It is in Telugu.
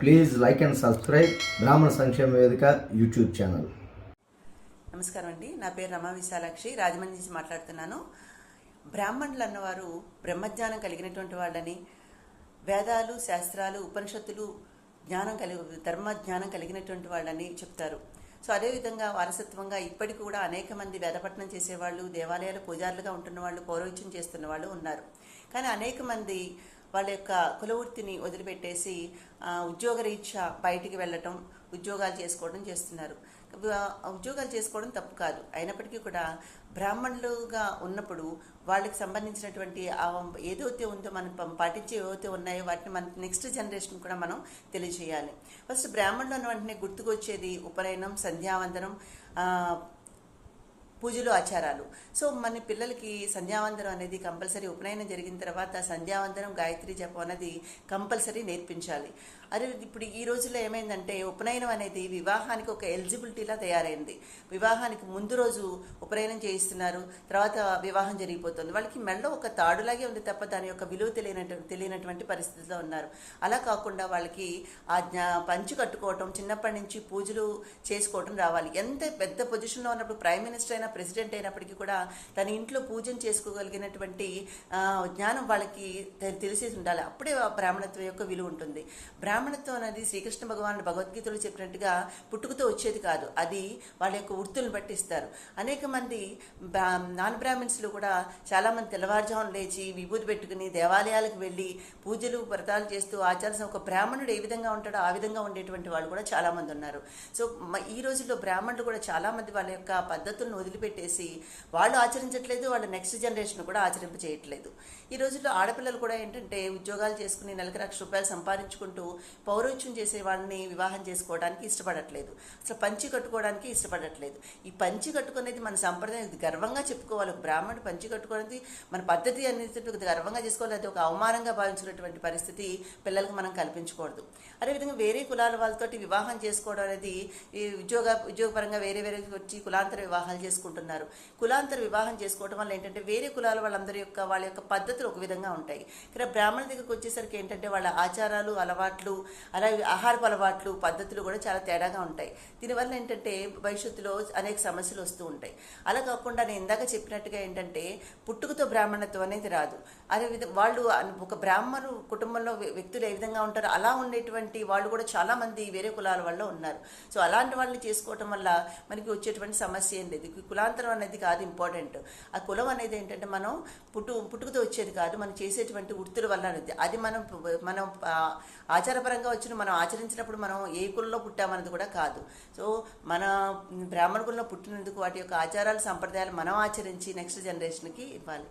ప్లీజ్ లైక్ అండ్ సబ్స్క్రైబ్ బ్రాహ్మణ సంక్షేమ వేదిక యూట్యూబ్ ఛానల్. నమస్కారం అండి, నా పేరు రమా విశాలాక్షి, రాజమండ్రి నుంచి మాట్లాడుతున్నాను. బ్రాహ్మణులు అన్నవారు బ్రహ్మజ్ఞానం కలిగినటువంటి వాళ్ళని, వేదాలు శాస్త్రాలు ఉపనిషత్తులు ధర్మ జ్ఞానం కలిగినటువంటి వాళ్ళని చెప్తారు. సో అదేవిధంగా వారసత్వంగా ఇప్పటికి కూడా అనేక మంది వేదపట్నం చేసేవాళ్ళు, దేవాలయాల పూజారులుగా ఉంటున్న వాళ్ళు, పౌరోహిత్యం చేస్తున్న వాళ్ళు ఉన్నారు. కానీ అనేక మంది వాళ్ళ యొక్క కులవృత్తిని వదిలిపెట్టేసి ఉద్యోగరీత్యా బయటికి వెళ్ళటం, ఉద్యోగాలు చేసుకోవడం చేస్తున్నారు. ఉద్యోగాలు చేసుకోవడం తప్పు కాదు, అయినప్పటికీ కూడా బ్రాహ్మణులుగా ఉన్నప్పుడు వాళ్ళకి సంబంధించినటువంటి ఏదైతే ఉందో మనం పాటించే ఏవైతే ఉన్నాయో వాటిని మన నెక్స్ట్ జనరేషన్ కూడా మనం తెలియజేయాలి. ఫస్ట్ బ్రాహ్మణులు అన్న వెంటనే గుర్తుకొచ్చేది ఉపనయనం, సంధ్యావందనం, పూజలు, ఆచారాలు. సో మన పిల్లలకి సంధ్యావందనం అనేది కంపల్సరీ. ఉపనయనం జరిగిన తర్వాత సంధ్యావందనం, గాయత్రి జపం అనేది కంపల్సరీ నేర్పించాలి. అదే ఇప్పుడు ఈ రోజుల్లో ఏమైందంటే ఉపనయనం అనేది వివాహానికి ఒక ఎలిజిబిలిటీలా తయారైంది. వివాహానికి ముందు రోజు ఉపనయనం చేయిస్తున్నారు, తర్వాత వివాహం జరిగిపోతుంది. వాళ్ళకి మెడలో ఒక తాడులాగే ఉంది తప్ప దాని యొక్క విలువ తెలియనటువంటి పరిస్థితిలో ఉన్నారు. అలా కాకుండా వాళ్ళకి ఆ పంచి కట్టుకోవటం, చిన్నప్పటి నుంచి పూజలు చేసుకోవటం రావాలి. ఎంత పెద్ద పొజిషన్లో ఉన్నప్పుడు ప్రైమ్ మినిస్టర్ అయినా ప్రెసిడెంట్ అయినప్పటికీ కూడా తన ఇంట్లో పూజను చేసుకోగలిగినటువంటి జ్ఞానం వాళ్ళకి తెలిసేసి ఉండాలి. అప్పుడే బ్రాహ్మణత్వం యొక్క విలువ ఉంటుంది. బ్రాహ్మణత్వం అనేది శ్రీకృష్ణ భగవానుడు భగవద్గీతలో చెప్పినట్టుగా పుట్టుకతో వచ్చేది కాదు, అది వాళ్ళ యొక్క వృత్తులను బట్టి ఇస్తారు. అనేక మంది నాన్ బ్రాహ్మిన్స్లు కూడా చాలామంది తెల్లవారుజామున లేచి విభూతి పెట్టుకుని దేవాలయాలకు వెళ్ళి పూజలు వ్రతాలు చేస్తూ ఆచారం ఒక బ్రాహ్మణుడు ఏ విధంగా ఉంటాడో ఆ విధంగా ఉండేటువంటి వాళ్ళు కూడా చాలామంది ఉన్నారు. సో ఈ రోజుల్లో బ్రాహ్మణులు కూడా చాలామంది వాళ్ళ యొక్క పద్ధతులను వదిలిపెట్టేసి వాళ్ళు ఆచరించట్లేదు, వాళ్ళ నెక్స్ట్ జనరేషన్ కూడా ఆచరింపచేయట్లేదు. ఈ రోజుల్లో ఆడపిల్లలు కూడా ఏంటంటే ఉద్యోగాలు చేసుకుని నెలకు ₹1,00,000 సంపాదించుకుంటూ పౌరోహిత్యం చేసే వాళ్ళని వివాహం చేసుకోవడానికి ఇష్టపడట్లేదు, అసలు పంచి కట్టుకోవడానికి ఇష్టపడట్లేదు. ఈ పంచి కట్టుకునేది మన సంప్రదాయం, గర్వంగా చెప్పుకోవాలి. ఒక బ్రాహ్మణుడు పంచి కట్టుకునేది మన పద్ధతి అనేది గర్వంగా చేసుకోవాలి. అది ఒక అవమానంగా భావించినటువంటి పరిస్థితి పిల్లలకు మనం కల్పించకూడదు. అదేవిధంగా వేరే కులాల వాళ్ళతోటి వివాహం చేసుకోవడం అనేది ఈ ఉద్యోగపరంగా వేరే వచ్చి కులాంతర వివాహాలు చేసుకుంటున్నారు. కులాంతర వివాహం చేసుకోవడం వల్ల ఏంటంటే వేరే కులాల వాళ్ళందరి యొక్క వాళ్ళ యొక్క పద్ధతులు ఒక విధంగా ఉంటాయి. ఇక్కడ బ్రాహ్మణుల దగ్గరకు వచ్చేసరికి ఏంటంటే వాళ్ళ ఆచారాలు, అలవాట్లు, అలాగే ఆహారపు అలవాట్లు, పద్ధతులు కూడా చాలా తేడాగా ఉంటాయి. దీనివల్ల ఏంటంటే భవిష్యత్తులో అనేక సమస్యలు వస్తూ ఉంటాయి. అలా కాకుండా నేను ఇందాక చెప్పినట్టుగా ఏంటంటే పుట్టుకతో బ్రాహ్మణత్వం అనేది రాదు. అదేవిధంగా వాళ్ళు ఒక బ్రాహ్మణు కుటుంబంలో వ్యక్తులు ఏ విధంగా ఉంటారో అలా ఉండేటువంటి వాళ్ళు కూడా చాలామంది వేరే కులాల వల్ల ఉన్నారు. సో అలాంటి వాళ్ళని చేసుకోవటం వల్ల మనకి వచ్చేటువంటి సమస్య ఏం లేదు. కులాంతరం అనేది కాదు ఇంపార్టెంట్. ఆ కులం అనేది ఏంటంటే మనం పుట్టుకతో వచ్చేది కాదు, మనం చేసేటువంటి వృత్తుల వల్ల అనేది. అది మనం ఆచారపరంగా వచ్చిన మనం ఆచరించినప్పుడు మనం ఏ కులంలో పుట్టామన్నది కూడా కాదు. సో మన బ్రాహ్మణ కులంలో పుట్టినందుకు వాటి యొక్క ఆచారాలు, సంప్రదాయాలు మనం ఆచరించి నెక్స్ట్ జనరేషన్కి ఇవ్వాలి.